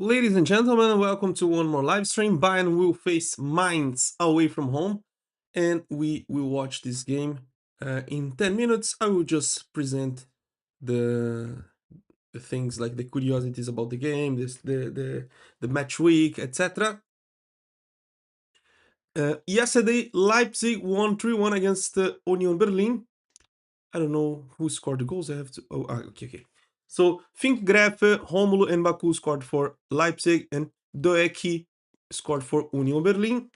Ladies and gentlemen, welcome to one more live stream. Bayern will face Mainz away from home, and we will watch this game in 10 minutes. I will just present the the things like the curiosities about the game, the match week, etc. Yesterday, Leipzig won 3-1 against Union Berlin. I don't know who scored the goals. I have to. Okay. So Fink Grefe, Romulo, and Baku scored for Leipzig, and Doeki scored for Union Berlin.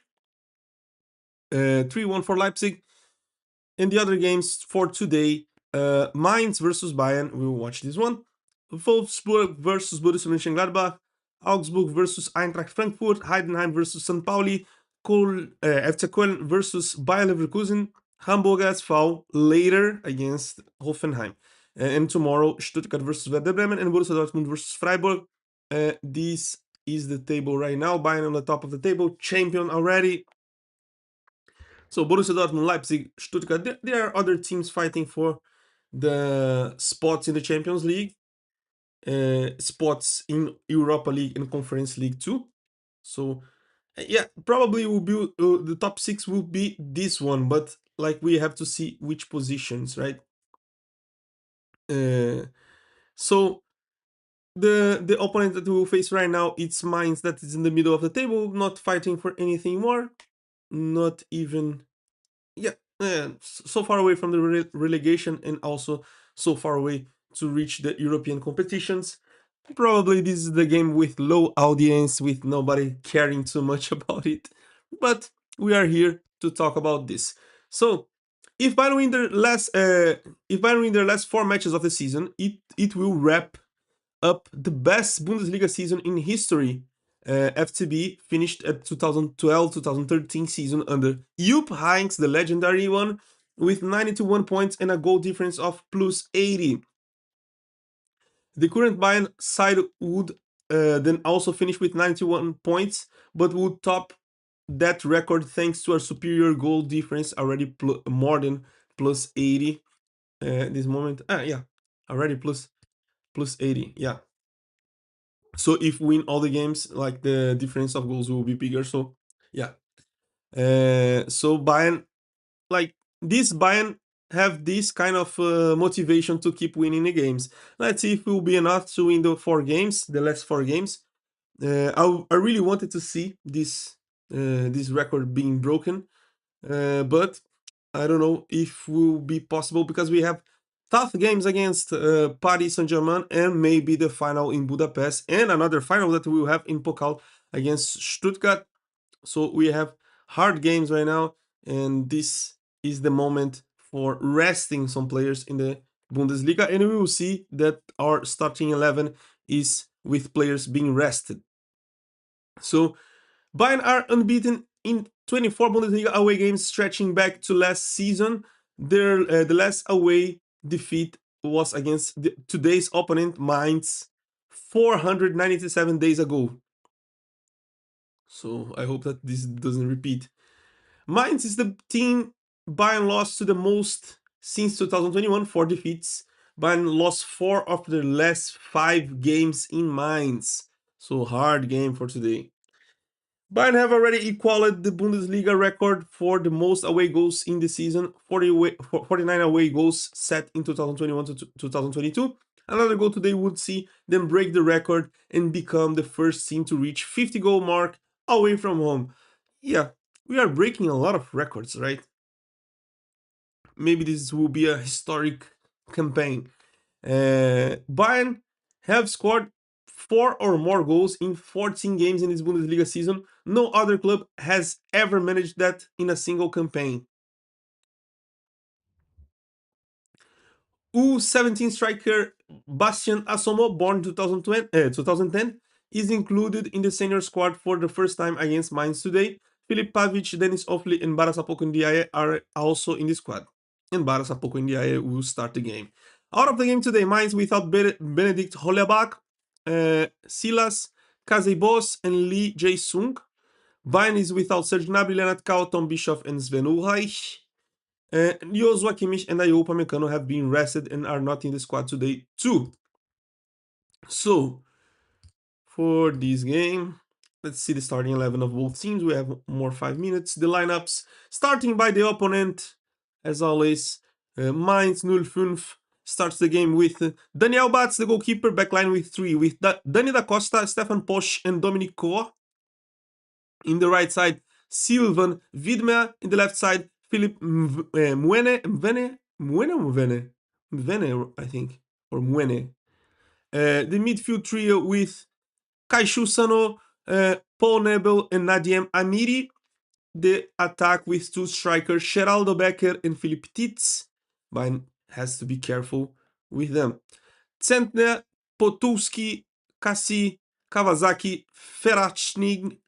3-1 for Leipzig. And the other games for today, Mainz versus Bayern. We will watch this one. Wolfsburg versus Borussia Mönchengladbach. Augsburg versus Eintracht Frankfurt. Heidenheim versus St. Pauli. FC Köln versus Bayer Leverkusen. Hamburg SV later against Hoffenheim. And tomorrow, Stuttgart versus Werder Bremen and Borussia Dortmund versus Freiburg. This is the table right now. Bayern on the top of the table, champion already. So Borussia Dortmund, Leipzig, Stuttgart, there are other teams fighting for the spots in the Champions League, spots in Europa League and Conference League too. So yeah, probably will be the top 6 will be this one, but like we have to see which positions, right? So the opponent that we will face right now, it's Mainz, that is in the middle of the table, not fighting for anything more, not even so far away from the relegation, and also so far away to reach the European competitions. Probably this is the game with low audience, with nobody caring too much about it, but we are here to talk about this. So if Bayern win their last 4 matches of the season, it will wrap up the best Bundesliga season in history. FCB finished at 2012-2013 season under Jupp Heynckes, the legendary one, with 91 points and a goal difference of plus 80. The current Bayern side would then also finish with 91 points, but would top that record thanks to a superior goal difference, already more than plus 80 this moment. Already plus 80, yeah. So if we win all the games, like the difference of goals will be bigger. So yeah. So Bayern, like this Bayern have this kind of motivation to keep winning the games. Let's see if it will be enough to win the last 4 games. I really wanted to see this record being broken, but I don't know if will be possible because we have tough games against Paris Saint-Germain and maybe the final in Budapest and another final that we will have in Pokal against Stuttgart. So we have hard games right now, and this is the moment for resting some players in the Bundesliga, and we will see that our starting 11 is with players being rested. So Bayern are unbeaten in 24 Bundesliga away games, stretching back to last season. The last away defeat was against today's opponent, Mainz, 497 days ago. So I hope that this doesn't repeat. Mainz is the team Bayern lost to the most since 2021, 4 defeats. Bayern lost 4 of the last 5 games in Mainz. So hard game for today. Bayern have already equaled the Bundesliga record for the most away goals in the season, 49 away goals set in 2021 to 2022. Another goal today would see them break the record and become the first team to reach 50 goal mark away from home. Yeah, we are breaking a lot of records, right? Maybe this will be a historic campaign. Bayern have scored 4 or more goals in 14 games in this Bundesliga season. No other club has ever managed that in a single campaign. U17 striker Bastian Asomo, born 2010, is included in the senior squad for the first time against Mainz today. Filip Pavic, Denis Ofli, and Bara Sapoko Ndiaye are also in the squad. And Bara Sapoko Ndiaye will start the game. Out of the game today, Mainz without Benedikt Hollerbach, Silas Kazebos, and Lee Jae-sung. Bayern is without Serge Gnabry, Leonard Kao, Tom Bischoff, and Sven Ulreich. Joshua Kimmich and Ayo Upamecano have been rested and are not in the squad today too. So, for this game. Let's see the starting 11 of both teams. We have more 5 minutes. The lineups starting by the opponent, as always. Mainz 05 starts the game with Daniel Batz, the goalkeeper, backline with three, with Dani da Costa, Stefan Posch, and Dominic Koa. In the right side, Sylvan Widmer. In the left side, Philip Mwene, I think, or Mwene. The midfield trio with Kaishu Sano, Paul Nebel, and Nadiem Amiri. The attack with two strikers, Geraldo Becker and Philip Titz. Bayern has to be careful with them. Centner, Potulski, Kasi, Kawasaki, Ferachnig,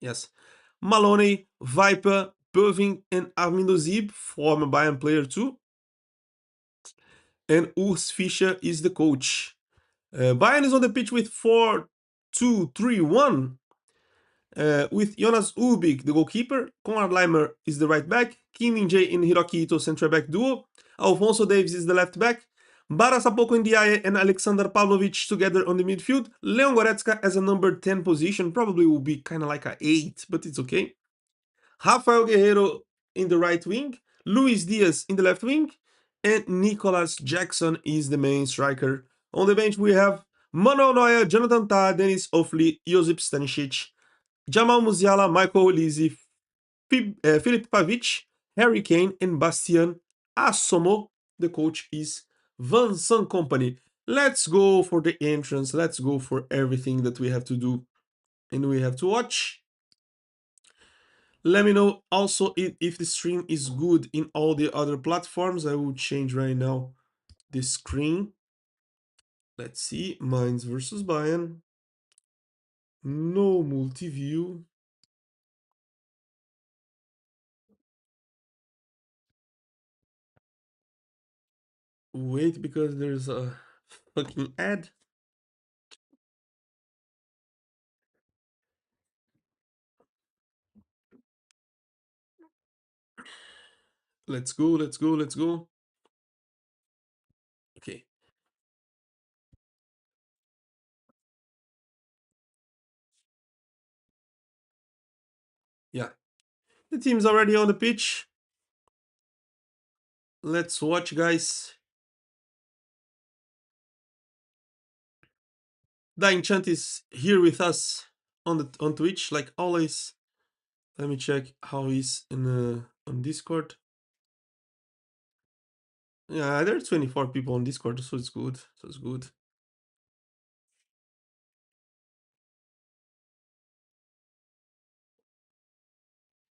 yes, Maloney, Viper, Böving, and Armindo Zib, former Bayern player too. And Urs Fischer is the coach. Bayern is on the pitch with 4-2-3-1. With Jonas Ubik, the goalkeeper, Konrad Leimer is the right back, Kim Min-jae and Hiroki Ito centre back duo, Alfonso Davis is the left back, Bara Sapoko Ndiaye and Alexander Pavlovic together on the midfield, Leon Goretzka as a number 10 position, probably will be kind of like a 8, but it's okay. Rafael Guerreiro in the right wing, Luis Diaz in the left wing, and Nicolas Jackson is the main striker. On the bench we have Manuel Neuer, Jonathan Tah, Denis Ofli, Josip Stanisic, Jamal Musiala, Michael Olise, Filip Pavic, Harry Kane, and Bastian Asomo. The coach is Vincent Company. Let's go for the entrance. Let's go for everything that we have to do and we have to watch. Let me know also if the stream is good in all the other platforms. I will change right now the screen. Let's see. Mainz versus Bayern. No multi-view. Wait, because there's a fucking ad. Let's go, let's go, let's go. Okay. Yeah. The team's already on the pitch. Let's watch, guys. Dying Chant is here with us on Twitch, like always. Let me check how he's in on Discord. Yeah, there's 24 people on Discord, so it's good. So it's good.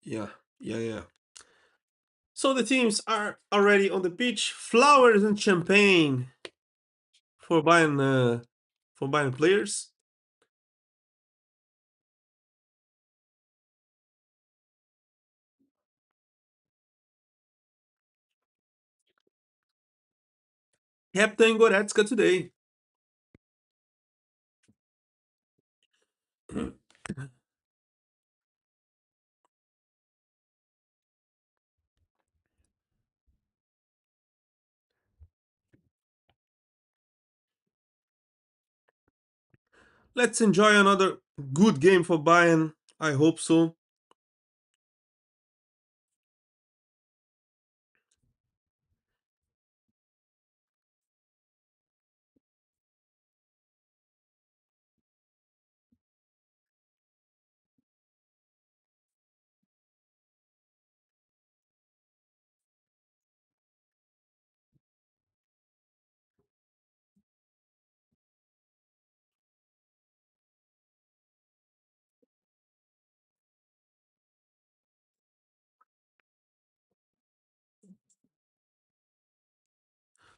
Yeah, yeah. So the teams are already on the pitch. Flowers and champagne for Bayern players. Captain Goretzka today. Let's enjoy another good game for Bayern. I hope so.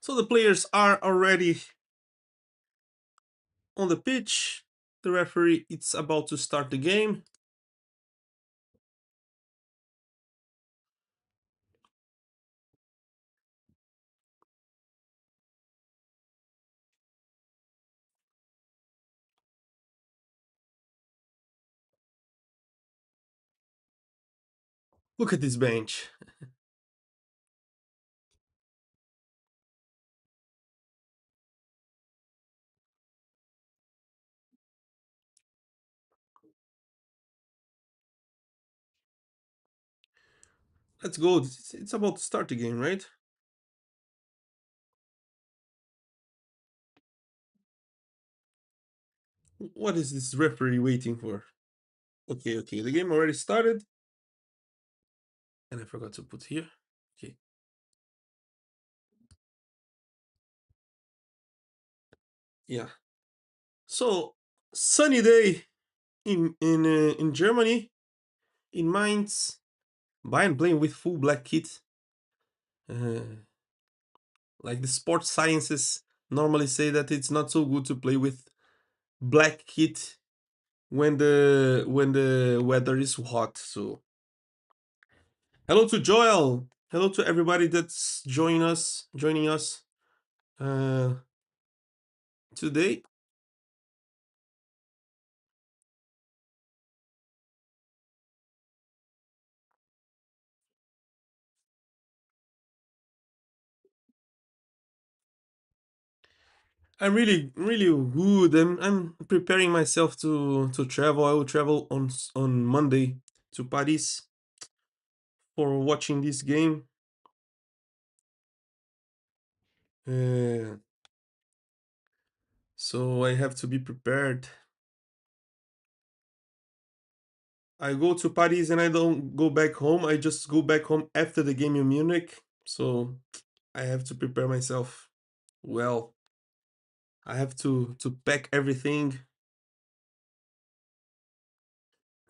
So the players are already on the pitch. The referee is about to start the game. Look at this bench. Let's go. It's about to start the game, right? What is this referee waiting for? Okay, okay. The game already started, and I forgot to put here. Okay, yeah. So sunny day in Germany, in Mainz. Bayern playing with full black kit. Uh, like the sports sciences normally say that it's not so good to play with black kit when the weather is hot. So hello to Joel. Hello to everybody that's joining us uh, today. I'm really good. I'm preparing myself to travel. I will travel on Monday to Paris for watching this game. Uh, so I have to be prepared. I go to Paris and I don't go back home. I just go back home after the game in Munich. So I have to prepare myself well. I have to pack everything.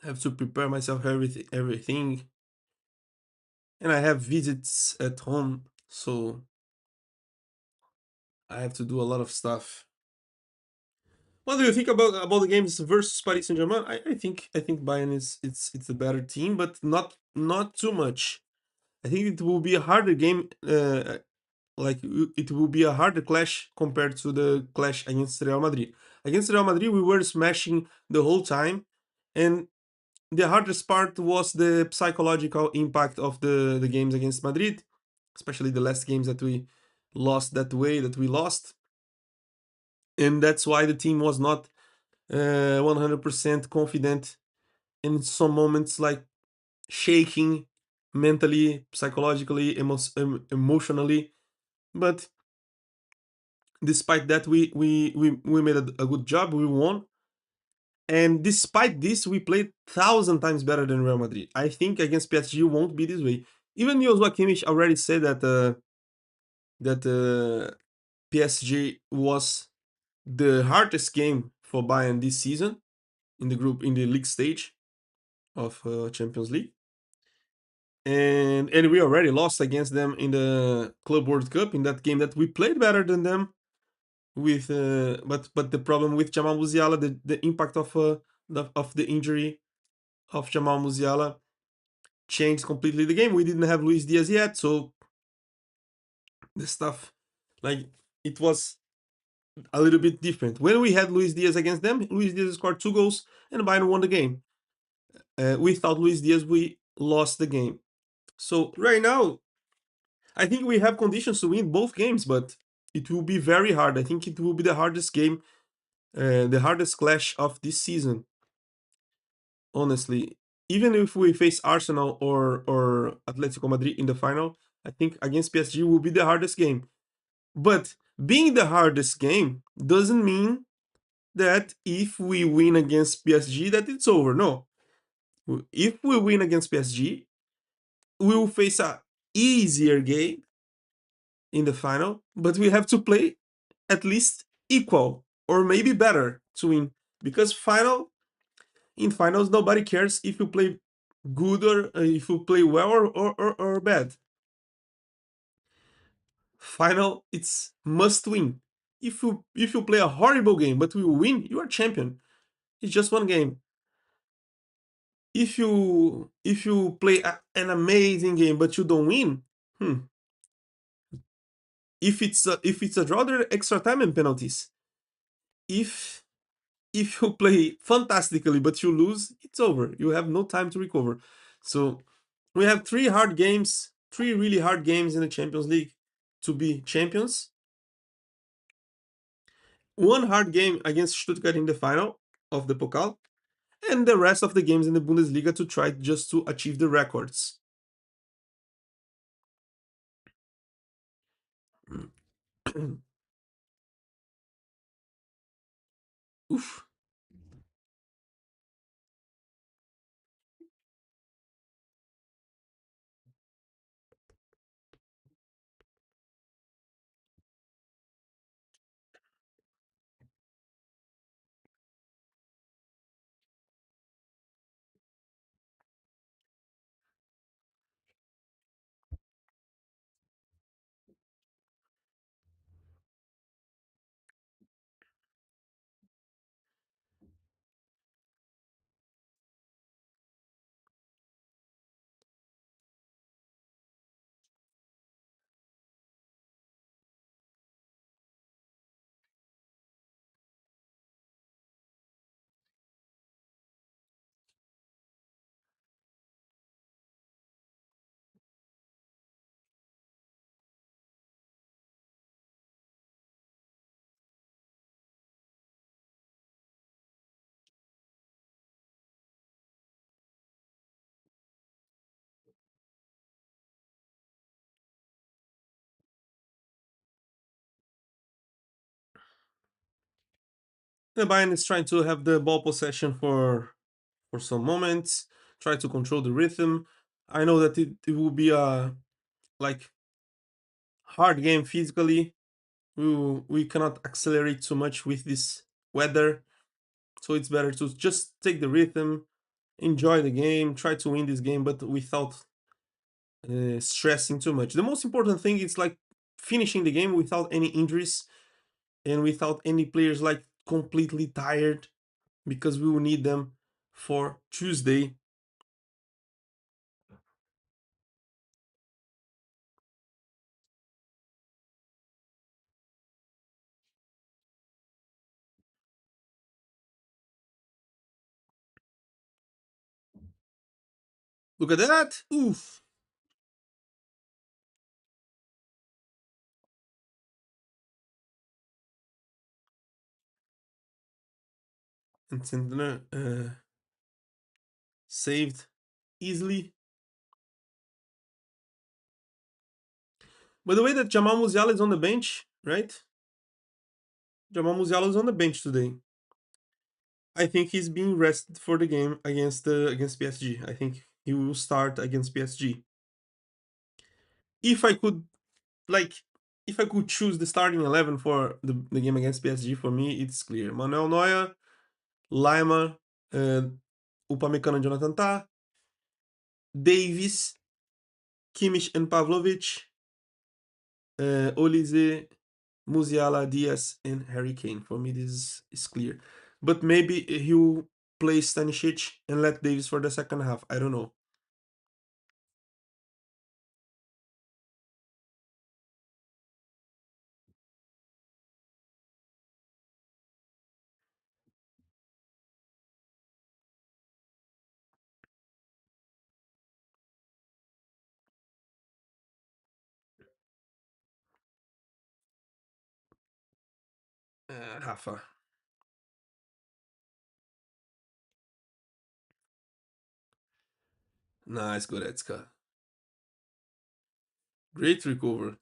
I have to prepare myself everything. And I have visits at home, so I have to do a lot of stuff. What do you think about the games versus Paris Saint-Germain? I think Bayern is it's a better team, but not too much. I think it will be a harder game. It will be a harder clash compared to the clash against Real Madrid. Against Real Madrid, we were smashing the whole time, and the hardest part was the psychological impact of the games against Madrid, especially the last games that we lost that way that we lost, and that's why the team was not 100% confident in some moments, like shaking mentally, psychologically, emotionally. But despite that, we made a good job. We won, and despite this, we played thousand times better than Real Madrid. I think against PSG won't be this way. Even Joshua Kimmich already said that PSG was the hardest game for Bayern this season in the league stage of Champions League, and we already lost against them in the Club World Cup in that game that we played better than them with but the problem with Jamal Musiala, the impact of the injury of Jamal Musiala changed completely the game. We didn't have Luis Diaz yet, so the stuff, like, it was a little bit different. When we had Luis Diaz against them, Luis Diaz scored 2 goals and Bayern won the game. Without Luis Diaz, we lost the game. So right now, I think we have conditions to win both games, but it will be very hard. I think it will be the hardest game, the hardest clash of this season. Honestly, even if we face Arsenal or Atletico Madrid in the final, I think against PSG will be the hardest game. But being the hardest game doesn't mean that if we win against PSG that it's over. No. If we win against PSG, we will face a easier game in the final, but we have to play at least equal or maybe better to win, because in finals nobody cares if you play good or if you play well or bad. Final, it's must win. If you play a horrible game but we win, you are champion. It's just one game. If you play an amazing game but you don't win, hmm, if it's a draw, there are extra time and penalties. If if you play fantastically but you lose, it's over. You have no time to recover. So we have three really hard games in the Champions League to be champions. One hard game against Stuttgart in the final of the Pokal, and the rest of the games in the Bundesliga to try just to achieve the records. Oof. The Bayern is trying to have the ball possession for some moments, try to control the rhythm. I know that it will be a like hard game physically. We cannot accelerate too much with this weather, so it's better to just take the rhythm, enjoy the game, try to win this game, but without stressing too much. The most important thing is like finishing the game without any injuries and without any players like completely tired because we will need them for Tuesday. Look at that! Oof! And Sentner saved easily. By the way, that Jamal Musiala is on the bench, right? Jamal Musiala is on the bench today. I think he's being rested for the game against PSG. I think he will start against PSG. If I could like if I could choose the starting 11 for the game against PSG, for me it's clear. Manuel Neuer, Lima, uh, Upamecano, Jonathan Tah, Davis, Kimmich and Pavlovic, Olise, Musiala, Diaz, and Harry Kane. For me, this is clear. But maybe he'll play Stanisic and let Davis for the second half. I don't know. Rafa. Nice, Goretzka. Great recover.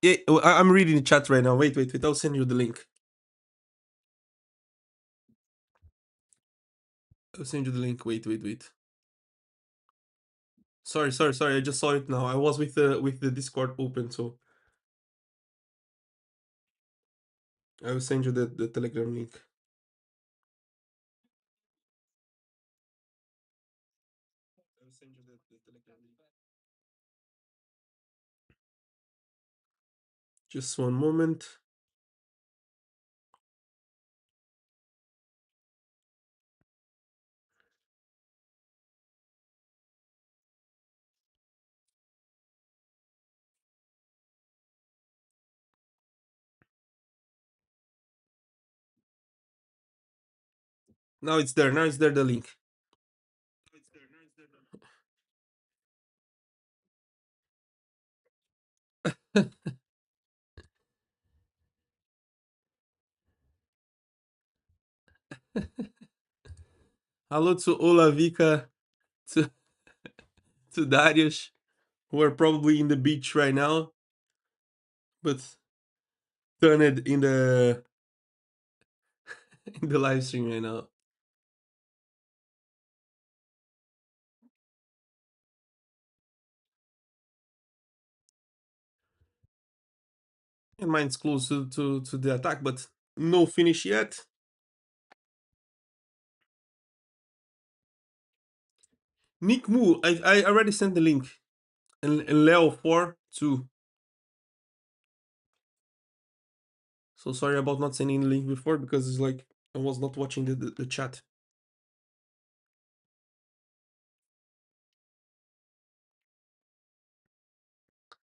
Yeah, I'm reading the chat right now. Wait, wait, wait. I'll send you the link. I'll send you the link. Wait, wait, wait. Sorry, sorry, sorry. I just saw it now. I was with the Discord open, so I will send you the Telegram link. I will send you the Telegram link. Just one moment. Now it's there. Now it's there. The link. Hello to Olavika, to Darius, who are probably in the beach right now, but turn it in the live stream right now. And mine's close to the attack, but no finish yet. Nick Moo, I already sent the link. And Leo 4 too. So sorry about not sending the link before because it's like I was not watching the chat.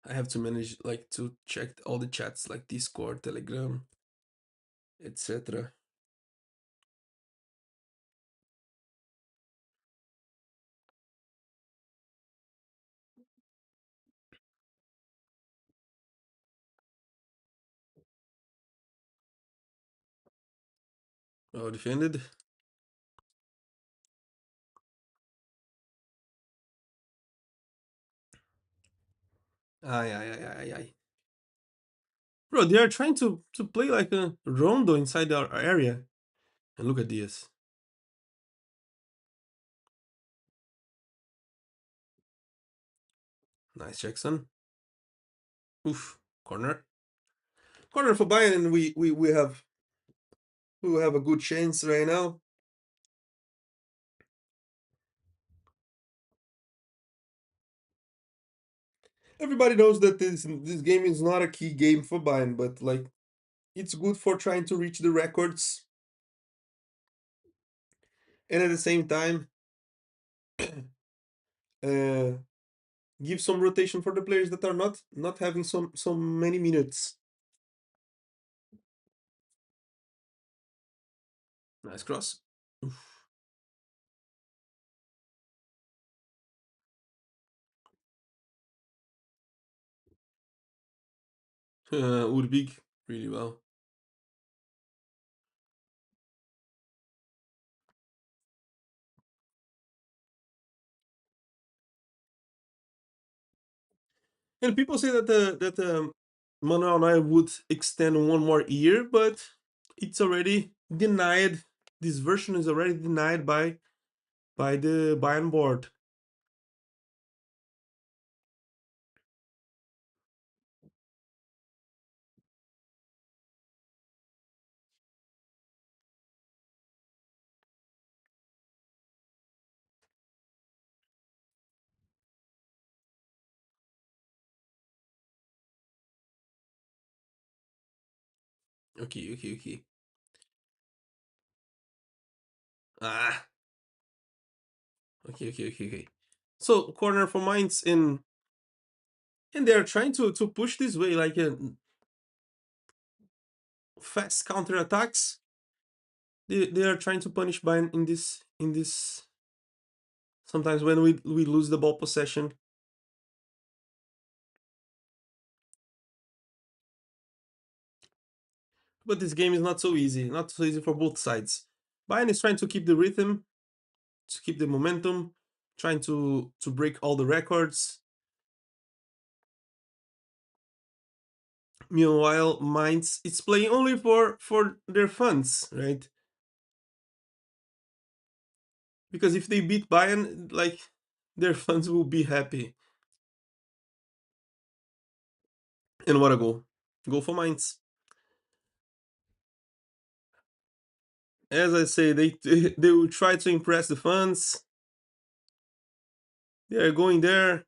I have to manage like to check all the chats like Discord, Telegram, etc. Oh, defended. Ay, ay, ay, ay, ay. Bro, they are trying to play like a rondo inside our area. And look at this. Nice, Jackson. Oof, corner. Corner for Bayern, and we have a good chance right now. Everybody knows that this game is not a key game for Bayern, but like it's good for trying to reach the records, and at the same time, uh, give some rotation for the players that are not having so many minutes. Nice cross. Oof. Urbig, really well. And people say that Manuel Neuer would extend one more year, but it's already denied. This version is already denied by the Bayern board. Okay, okay, okay. Ah, okay, okay, okay, okay. So corner for Mainz, and they are trying to push this way like fast counter attacks. They are trying to punish Bayern in this. Sometimes when we lose the ball possession, but this game is not so easy. Not so easy for both sides. Bayern is trying to keep the rhythm, to keep the momentum, trying to break all the records. Meanwhile, Mainz it's playing only for their fans, right? Because if they beat Bayern, like their fans will be happy. And what a goal! Goal for Mainz. As I say, they will try to impress the fans. They are going there,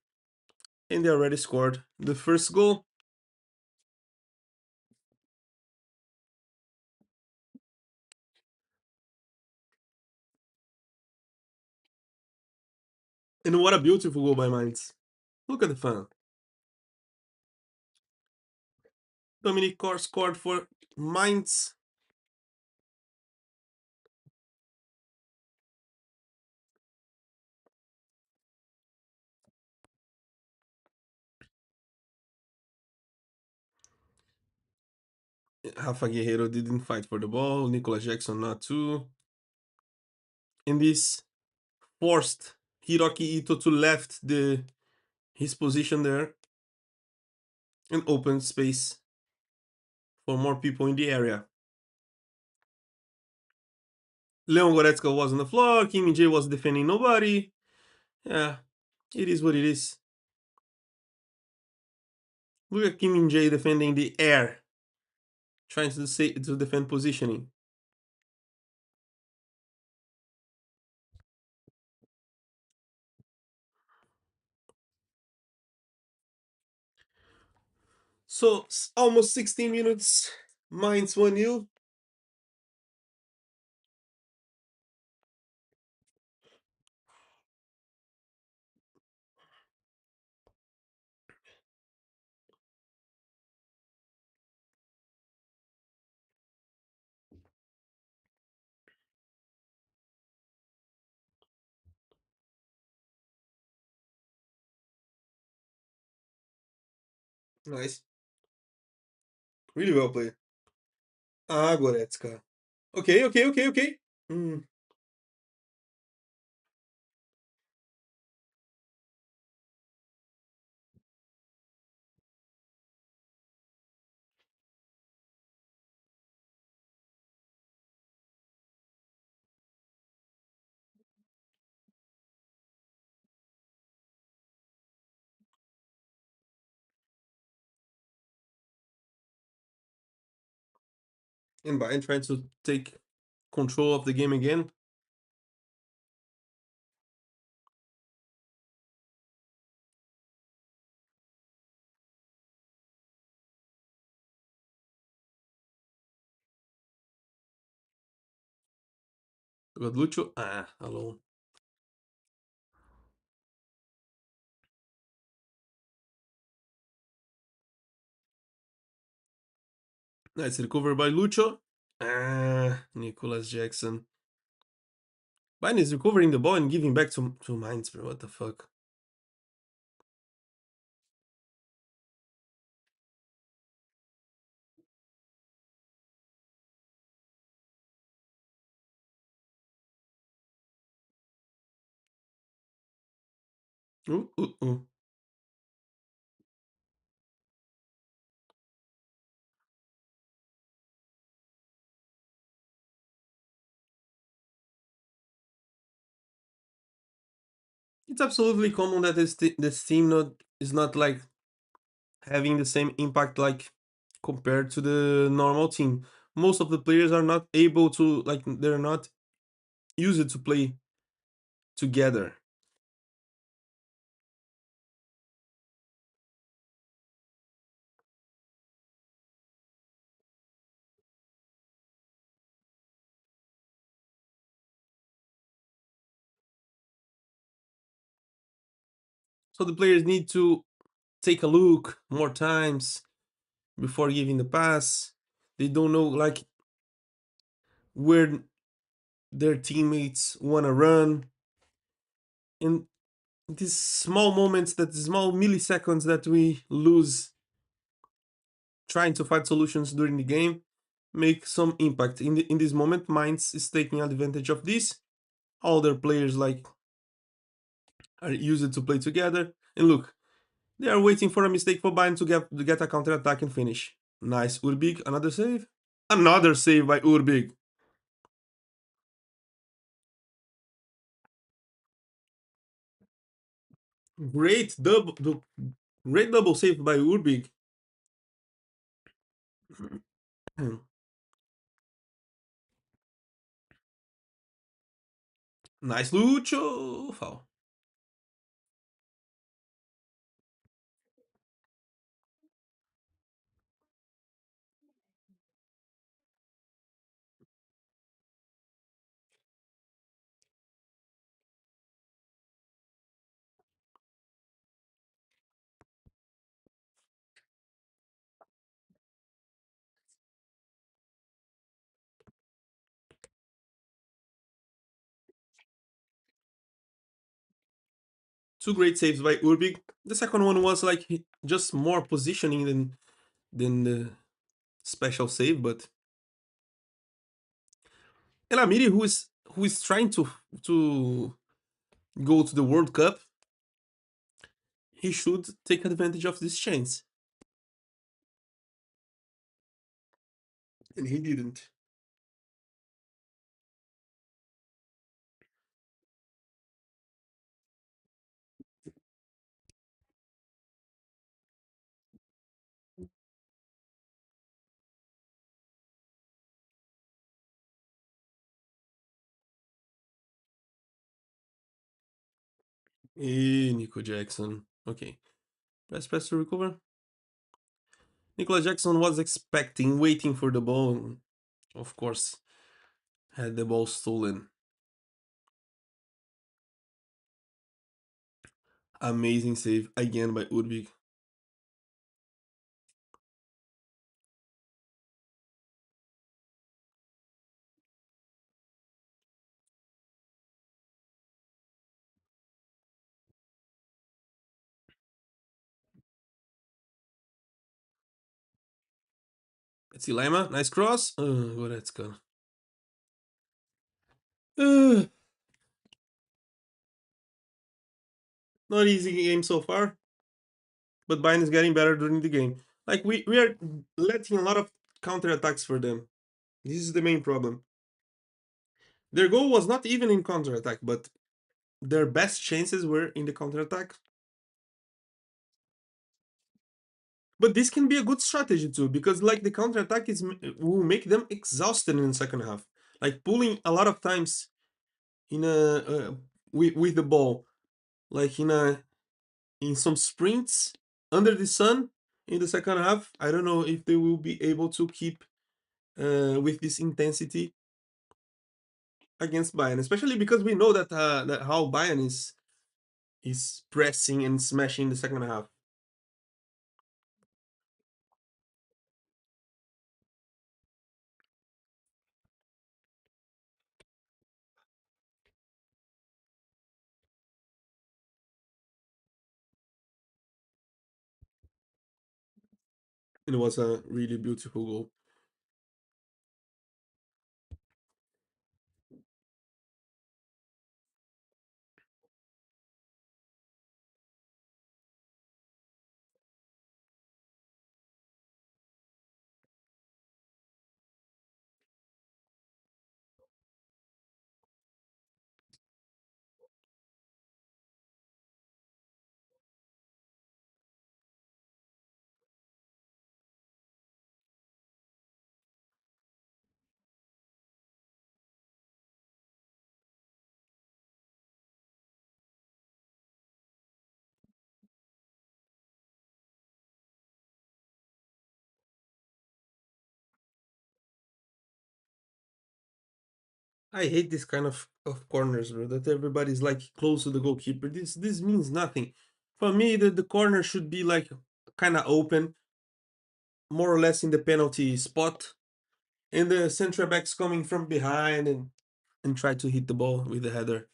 and they already scored the first goal. And what a beautiful goal by Mainz. Look at the fan. Dominic Kor scored for Mainz. Rafa Guerreiro didn't fight for the ball. Nicolas Jackson not too. And this forced Hiroki Ito to left the his position there and opened space for more people in the area. Leon Goretzka was on the floor. Kim Min-jae was defending nobody. Yeah, it is what it is. Look at Kim Min-jae defending the air, trying to defend positioning. So almost 16 minutes. Mainz 1-0. Nice. Really well played. Ah, Goretzka. Okay, okay, okay, okay. Mm. And Bayern trying to take control of the game again. Got Lucho. Ah, alone. Nice recover by Lucho. Ah, Nicolas Jackson. Bayern is recovering the ball and giving back to Mainz, bro. What the fuck? Ooh, ooh, ooh. It's absolutely common that this team is not like having the same impact like compared to the normal team. Most of the players are not able to like they're not used to play together. So the players need to take a look more times before giving the pass. They don't know like where their teammates want to run. And these small moments, that small milliseconds that we lose trying to find solutions during the game, make some impact. In this moment, Mainz is taking advantage of this. All their players like are used to play together. And look, they are waiting for a mistake for Bayern to get a counter attack and finish. Nice, Urbig, another save. Another save by Urbig. Great double save by Urbig. Nice Lucho. Foul. Two great saves by Urbig. The second one was like just more positioning than the special save, but El Amiri, who is trying to go to the World Cup, he should take advantage of this chance, and he didn't. Nico Jackson. Okay. Press to recover. Nicolas Jackson was expecting, waiting for the ball. Of course, had the ball stolen. Amazing save again by Udvig. Let's see Lima. Nice cross. Goretzka. Uh, Not easy game so far, but Bayern is getting better during the game. Like we are letting a lot of counter attacks for them. This is the main problem. Their goal was not even in counter attack, but their best chances were in the counter attack. But this can be a good strategy too, because like the counter attack will make them exhausted in the second half. Like pulling a lot of times in a with the ball, like in some sprints under the sun in the second half. I don't know if they will be able to keep with this intensity against Bayern, especially because we know that how Bayern is pressing and smashing the second half. It was a really beautiful goal. I hate this kind of corners, bro. That everybody's like close to the goalkeeper. This means nothing. For me, the corner should be like kind of open, more or less in the penalty spot, and the central backs coming from behind and try to hit the ball with the header.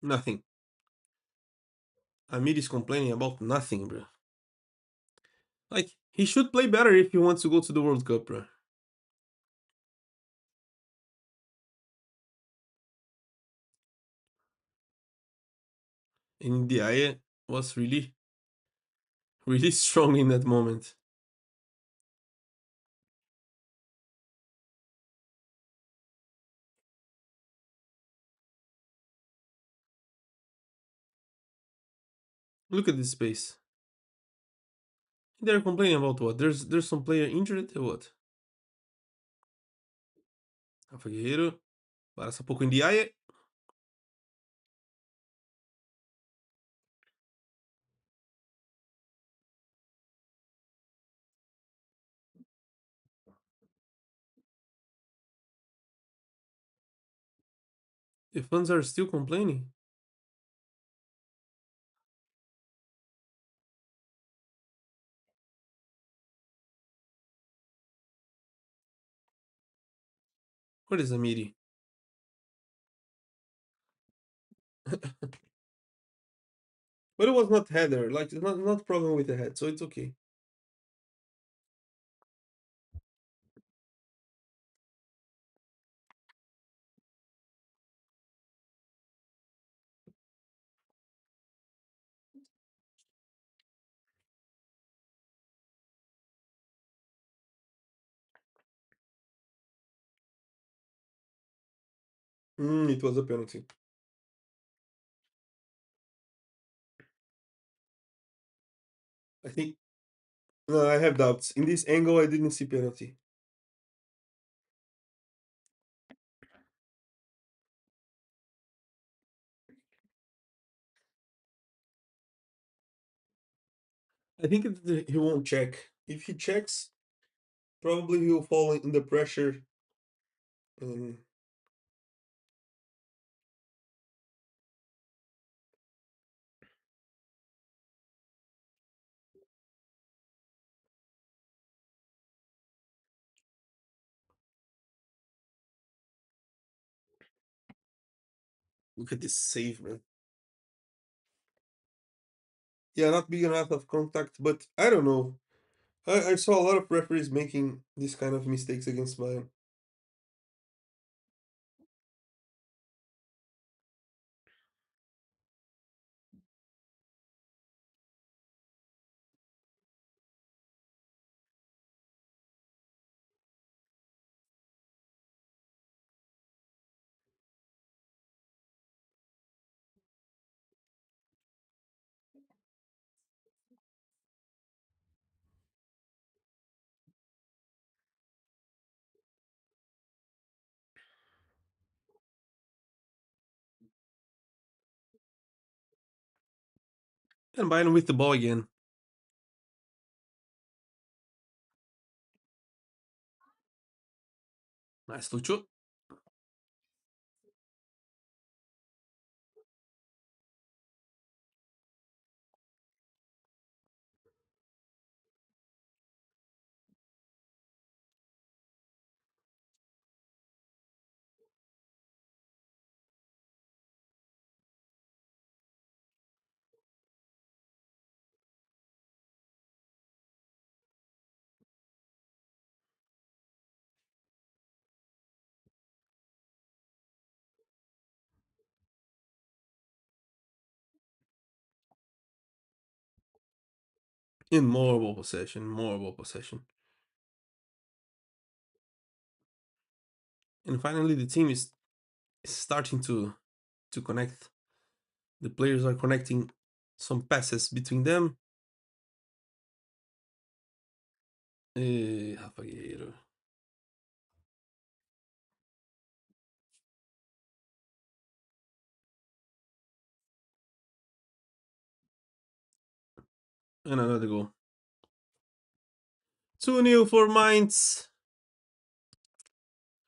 Nothing. Amir is complaining about nothing, bro. Like he should play better if he wants to go to the World Cup, bro. And the eye was really strong in that moment. Look at this space. They're complaining about what? There's some player injured or what? Rafa Guerreiro passa pouco em Diaye. The fans are still complaining. What is Amiri? But it was not header. Like it's not problem with the head, so it's okay. It was a penalty. I think no, I have doubts. In this angle, I didn't see penalty. I think he won't check. If he checks, probably he'll fall in the pressure. And look at this save, man. Yeah, not big enough of contact, but I don't know. I saw a lot of referees making this kind of mistakes against Bayern. And Bayern with the ball again. Nice, Lucho. In more ball possession, more ball possession. And finally, the team is starting to connect. The players are connecting some passes between them. Rafagueiro. And another goal. 2-0 for Mainz.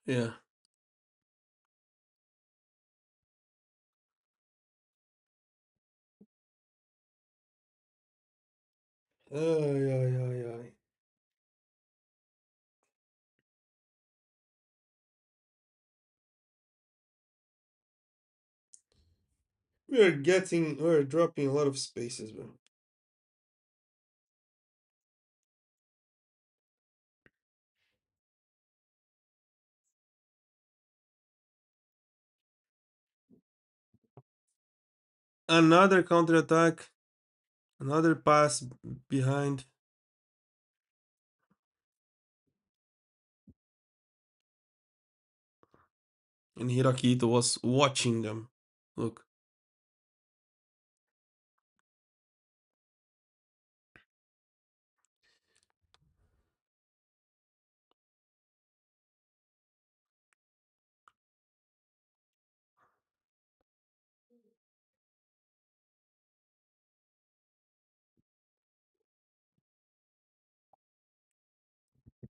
Yeah. Ay, ay, ay, ay. We're dropping a lot of spaces, man. Another counter attack. Another pass behind. And Hirakito was watching them. Look.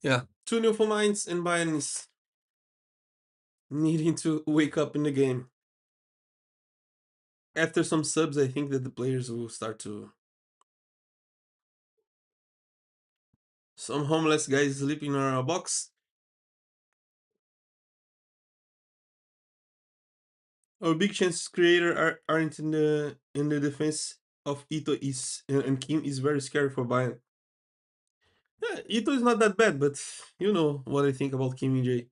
Yeah. 2-0 for Mainz, and Bayern is needing to wake up in the game. After some subs, I think that the players will start to. Some homeless guys sleeping in our box. Our big chances creator aren't in the defense of Ito is and Kim is very scary for Bayern. Yeah, Ito is not that bad, but you know what I think about Kim and Jay.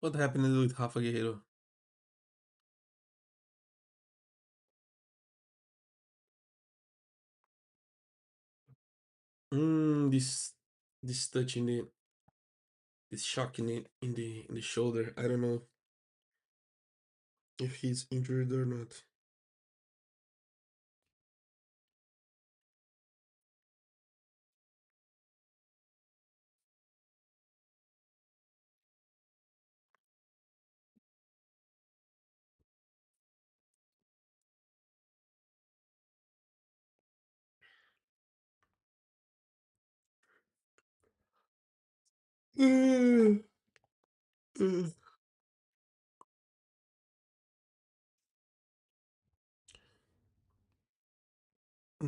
What happened with Rafa Guerreiro? This touch in the this shock in the shoulder. I don't know if he's injured or not. I'm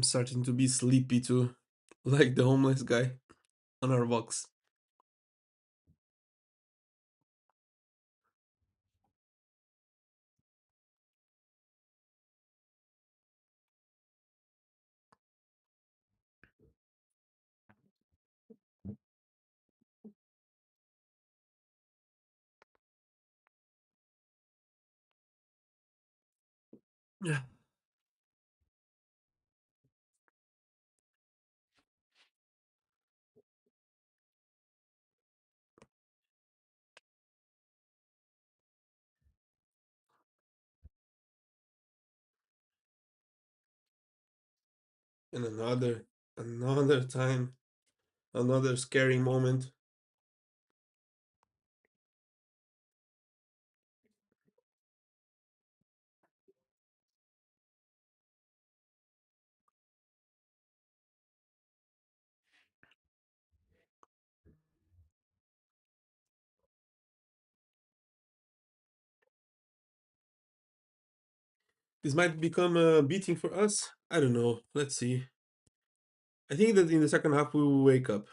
starting to be sleepy too, like the homeless guy on our box. Yeah. And another time, another scary moment. This might become a beating for us. I don't know. Let's see. I think that in the second half we will wake up.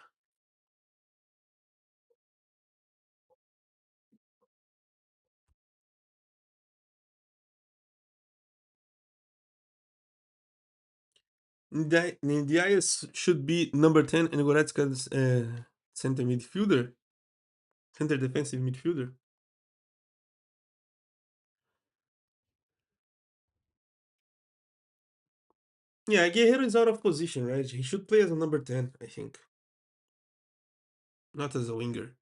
Ndiaye should be number 10 and Goretzka's center midfielder, center defensive midfielder. Yeah, Guerrero is out of position, right? He should play as a number 10, I think, not as a winger.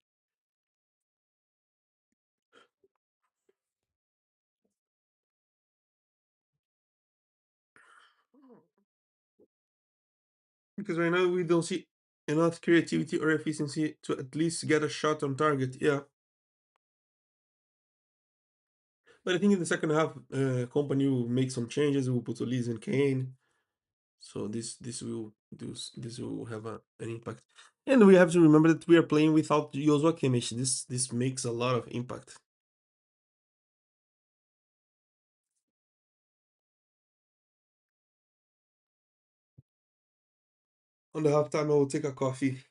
Because right now we don't see enough creativity or efficiency to at least get a shot on target. Yeah, but I think in the second half, company will make some changes. We'll put Olise and Kane, so this will have an impact. And we have to remember that we are playing without Joshua Kimmich. This makes a lot of impact. On the halftime, I will take a coffee.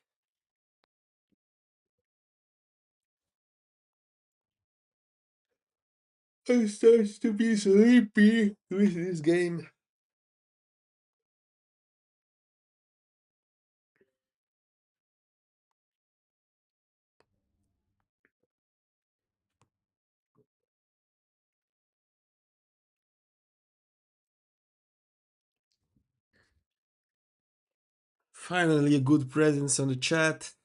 I start to be sleepy with this game. Finally, a good presence on the chat.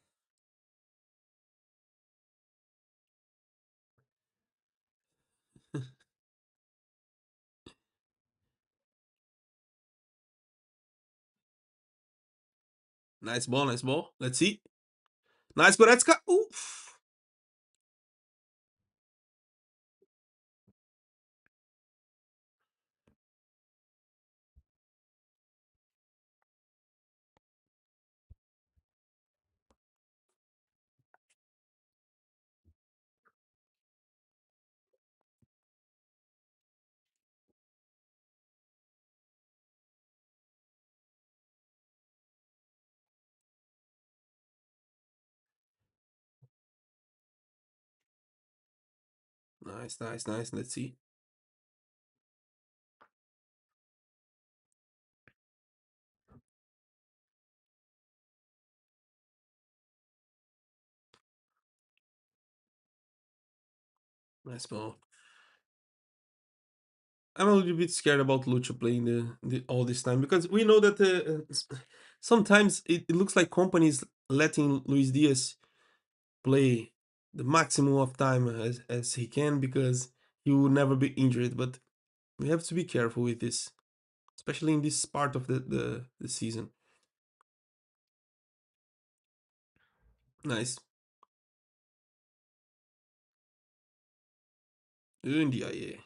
Nice ball, nice ball. Let's see. Nice Goretzka. Oof. Nice, nice, nice. Let's see. Nice ball. I'm a little bit scared about Lucho playing the all this time because we know that sometimes it looks like companies letting Luis Diaz play the maximum of time as he can because he will never be injured. But we have to be careful with this, especially in this part of the season. Nice. India, yeah.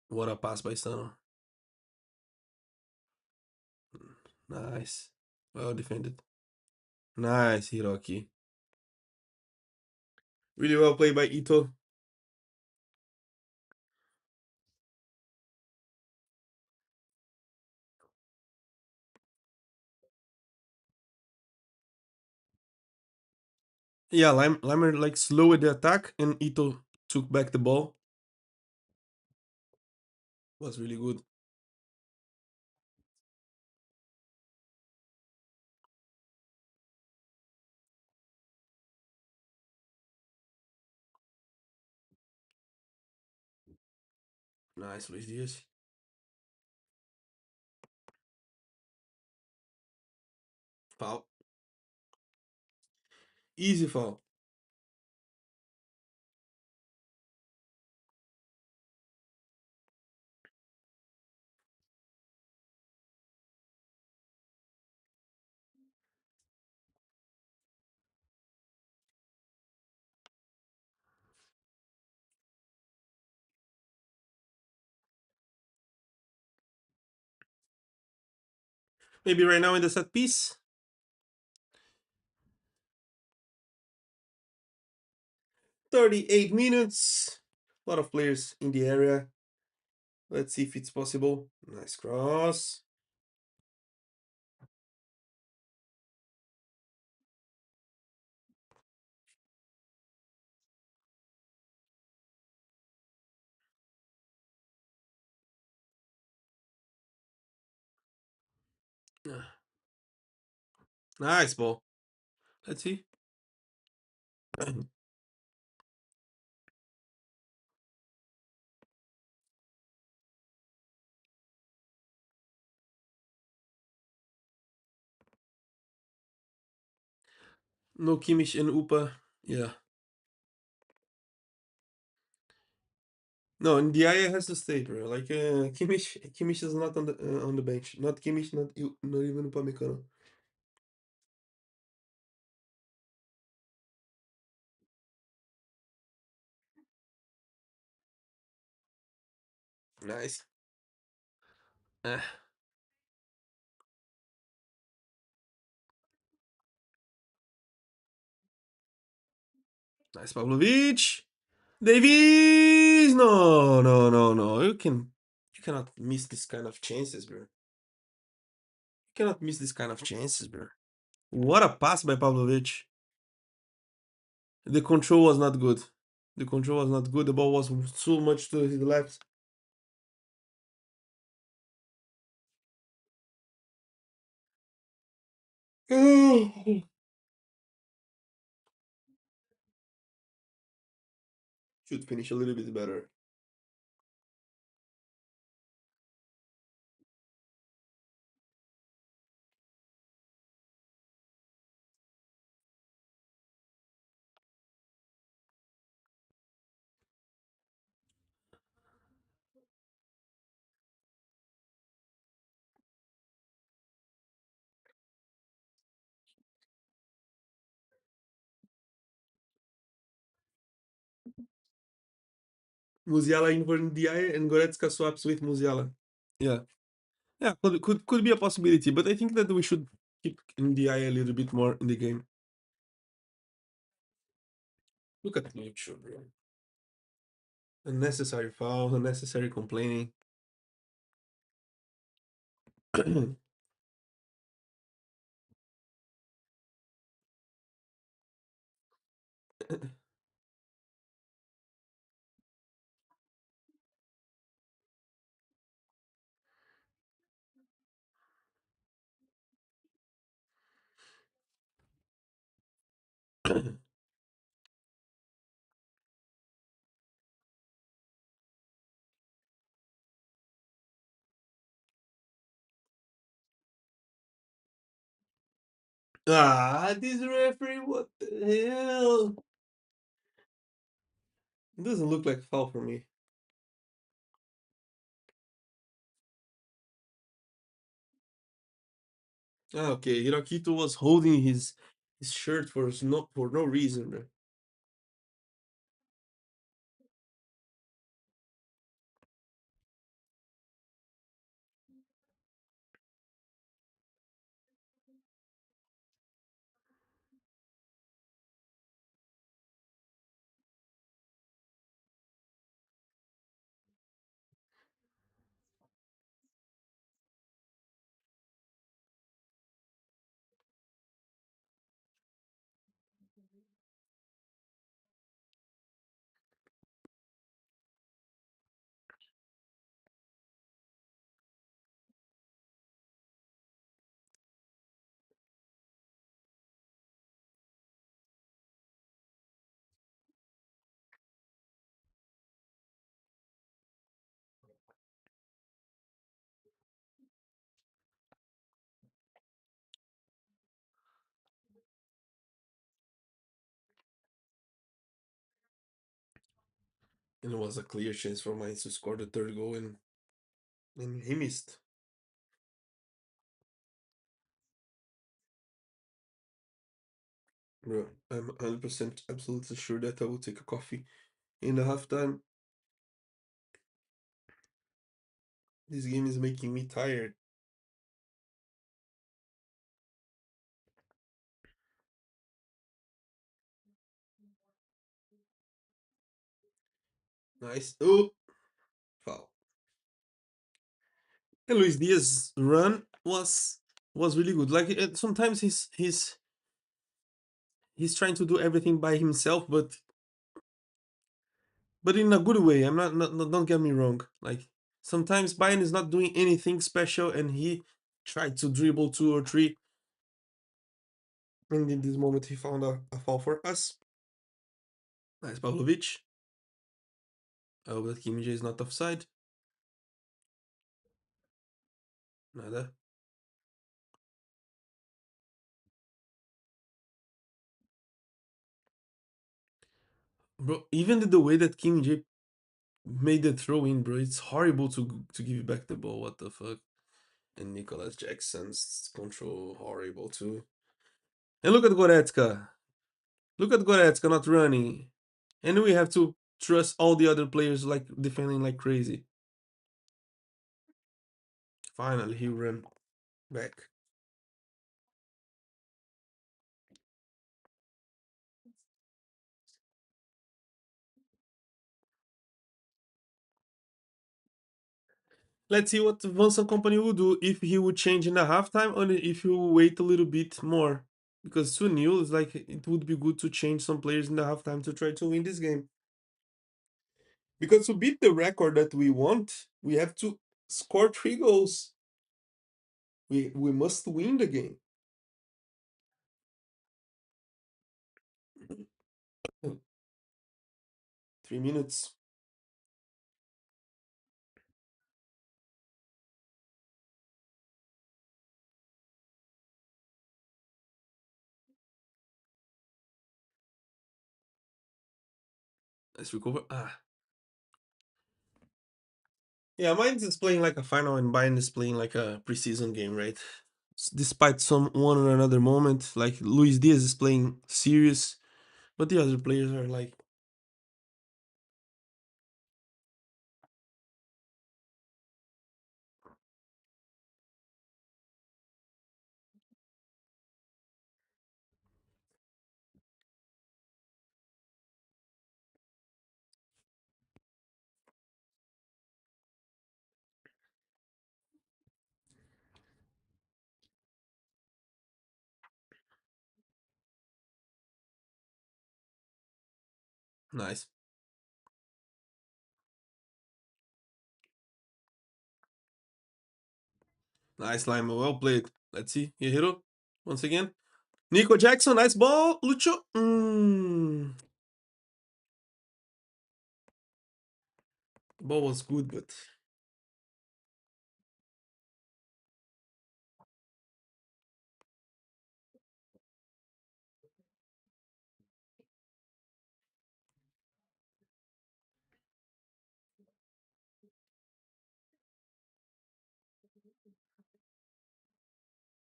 What a pass by Sano. Nice. Well defended. Nice, Hiroki. Really well played by Ito. Yeah, Limer like slowed the attack and Ito took back the ball. Was really good. Nice, Luis Diaz. Foul. Easy foul. Maybe right now in the set piece. 38 minutes. A lot of players in the area. Let's see if it's possible. Nice cross. Ah, nice ball. Let's see. No Kimmich and Upa. Yeah. No, and Diaya has to stay, bro. Like Kimmich is not on the bench. Not Kimmich, not even Upamecano. Nice. Ah, nice Pavlovic. Davies! No, no, no, no. You cannot miss this kind of chances, bro. You cannot miss this kind of chances, bro. What a pass by Pavlovic. The control was not good. The control was not good. The ball was so much to his left. Should finish a little bit better. Musiala in for Ndiaye and Goretzka swaps with Musiala. Yeah, yeah, could be a possibility, but I think that we should keep Ndiaye a little bit more in the game. Look at Lucho, bro. Unnecessary foul, unnecessary complaining. This referee, what the hell? It doesn't look like foul for me. Okay, Hirohito was holding his shirt for no reason, bro. And it was a clear chance for Mainz to score the third goal, and he missed. Bro, I'm 100% absolutely sure that I will take a coffee in the halftime. This game is making me tired. Nice. Oh, foul. And Luis Diaz's run was really good. Like sometimes he's trying to do everything by himself, but in a good way. I'm not don't get me wrong. Like sometimes Bayern is not doing anything special, and he tried to dribble two or three, and in this moment he found a foul for us. Nice, Pavlovic. I hope that Kim Jae is not offside. Nada. Bro, even the way that Kim Jae made the throw in, bro, it's horrible to give back the ball. What the fuck? And Nicholas Jackson's control horrible too. And look at Goretzka. Look at Goretzka not running. And we have to trust all the other players like defending like crazy. Finally, he ran back. Let's see what Vincent Company will do if he would change in the halftime or if he will wait a little bit more. Because 2-0 is like it would be good to change some players in the halftime to try to win this game. Because to beat the record that we want, we have to score 3 goals. We must win the game. 3 minutes. Let's recover. Yeah, Mainz is playing like a final and Bayern is playing like a preseason game, right? Despite some one or another moment, like Luis Diaz is playing serious, but the other players are like Nice. Nice, Lima. Well played. Let's see. Here, hero. Once again. Nico Jackson, nice ball. Lucho. The ball was good, but.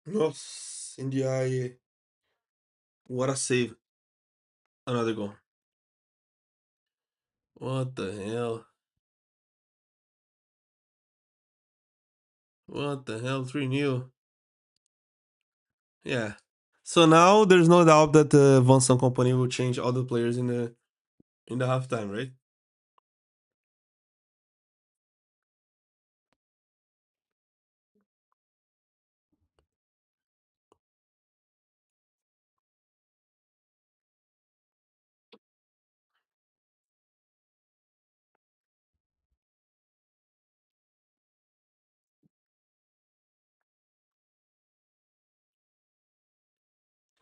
Nossa, in the eye. What a save. Another goal. What the hell? What the hell? 3-0. Yeah. So now there's no doubt that the Vonson company will change all the players in the halftime, right?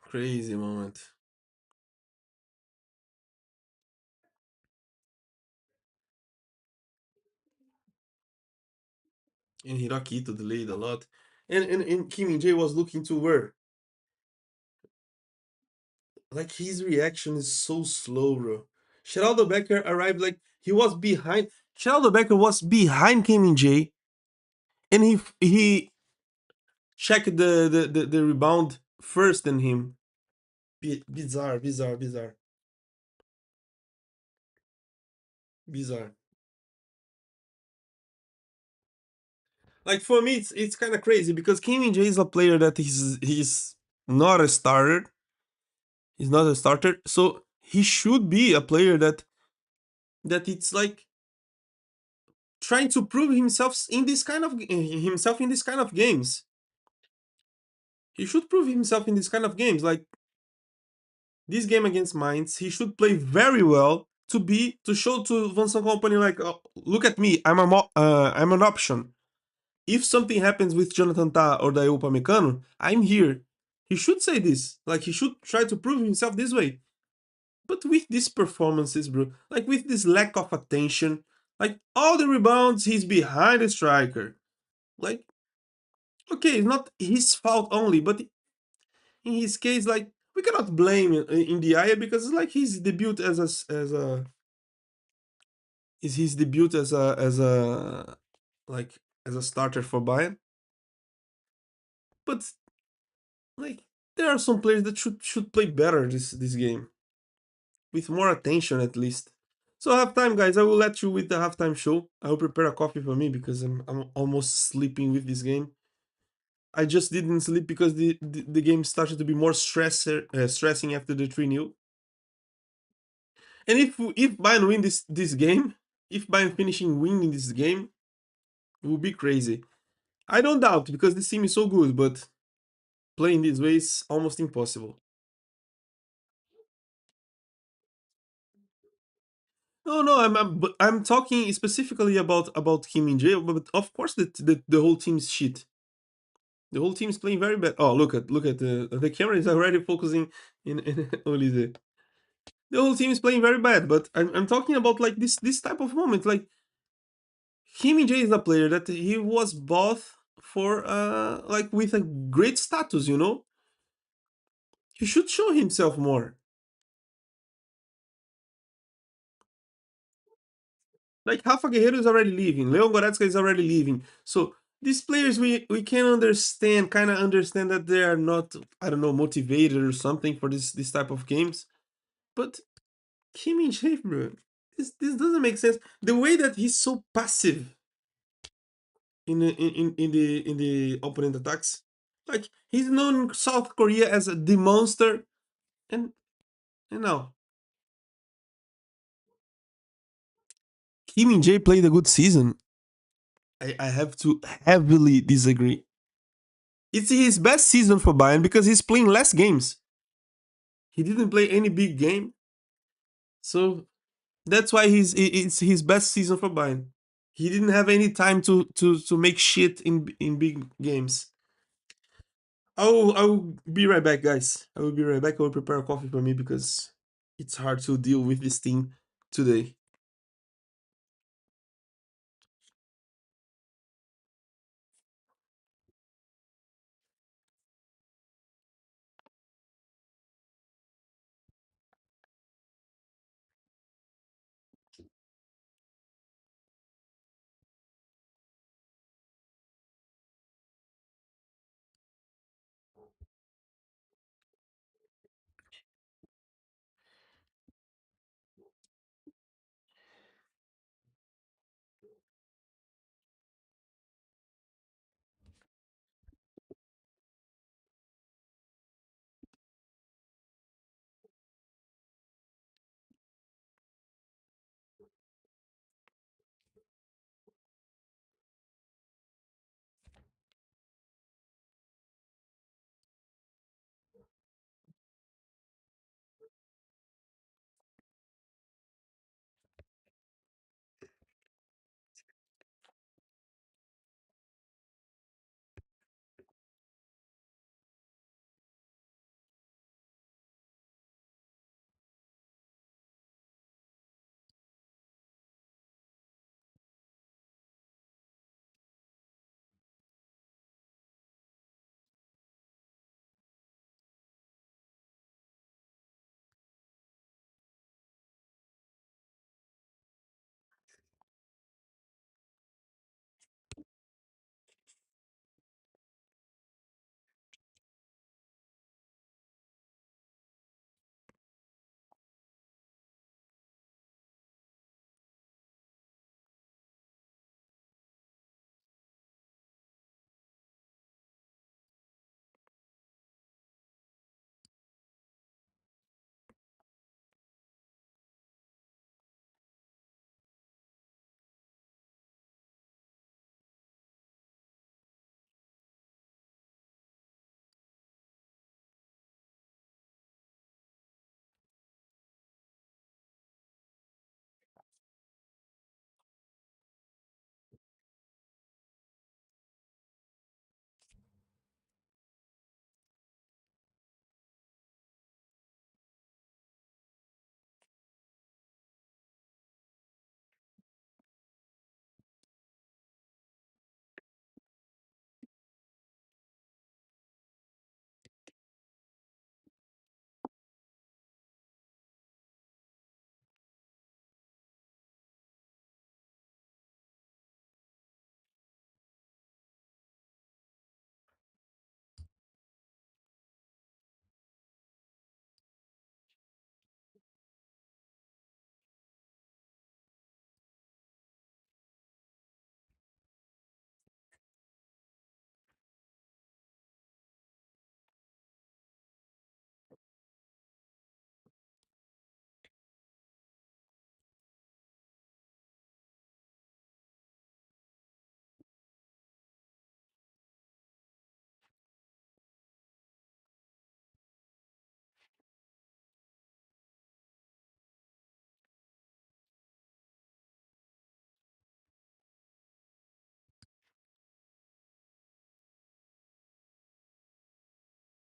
Crazy moment. And Hirakito delayed a lot. And Kim Min Jae was looking to where? Like his reaction is so slow, bro. Geraldo Becker arrived like he was behind. Geraldo Becker was behind Kim Min Jae, and he checked the rebound first than him. Bizarre, bizarre, bizarre, bizarre. Like for me, it's kind of crazy because Kim Min Jae is a player that he's not a starter. He's not a starter, so he should be a player that it's like trying to prove himself in this kind of games. He should prove himself in this kind of games. Like this game against Mainz, he should play very well to show to Vincent Company like, oh, look at me, I'm an option. If something happens with Jonathan Ta or Dayo Upamecano, I'm here. He should say this. Like he should try to prove himself this way. But with these performances, bro, like with this lack of attention, like all the rebounds, he's behind the striker. Like, okay, it's not his fault only, but in his case, like we cannot blame in the eye because it's like his debut as a is his debut as a like as a starter for Bayern. But like there are some players that should play better this game with more attention at least. So halftime, guys, I will let you with the halftime show. I will prepare a coffee for me because I'm almost sleeping with this game. I just didn't sleep because the game started to be more stressing after the 3-0. And if Bayern win this game, if Bayern finishing winning this game, it will be crazy. I don't doubt because this team is so good, but playing this way is almost impossible. No, no, I'm talking specifically about Kim Min Jae, but of course the whole team is shit. The whole team is playing very bad. Oh, look at the camera is already focusing in Olise. The whole team is playing very bad, but I'm talking about like this type of moment. Like Kim Min Jae is a player that he was bought for like with a great status, you know? He should show himself more. Like Rafa Guerreiro is already leaving, Leon Goretzka is already leaving. So these players we can understand, kind of understand that they are not, I don't know, motivated or something for this type of games. But Kim Min Jae, bro, this doesn't make sense. The way that he's so passive in the opponent attacks. Like he's known in South Korea as the monster, and you know Kim Min Jae played a good season. I have to heavily disagree. It's his best season for Bayern because he's playing less games. He didn't play any big game, so That's why it's his best season for Bayern. He didn't have any time to make shit in big games. I will be right back, guys. I will be right back. I will prepare a coffee for me because it's hard to deal with this team today.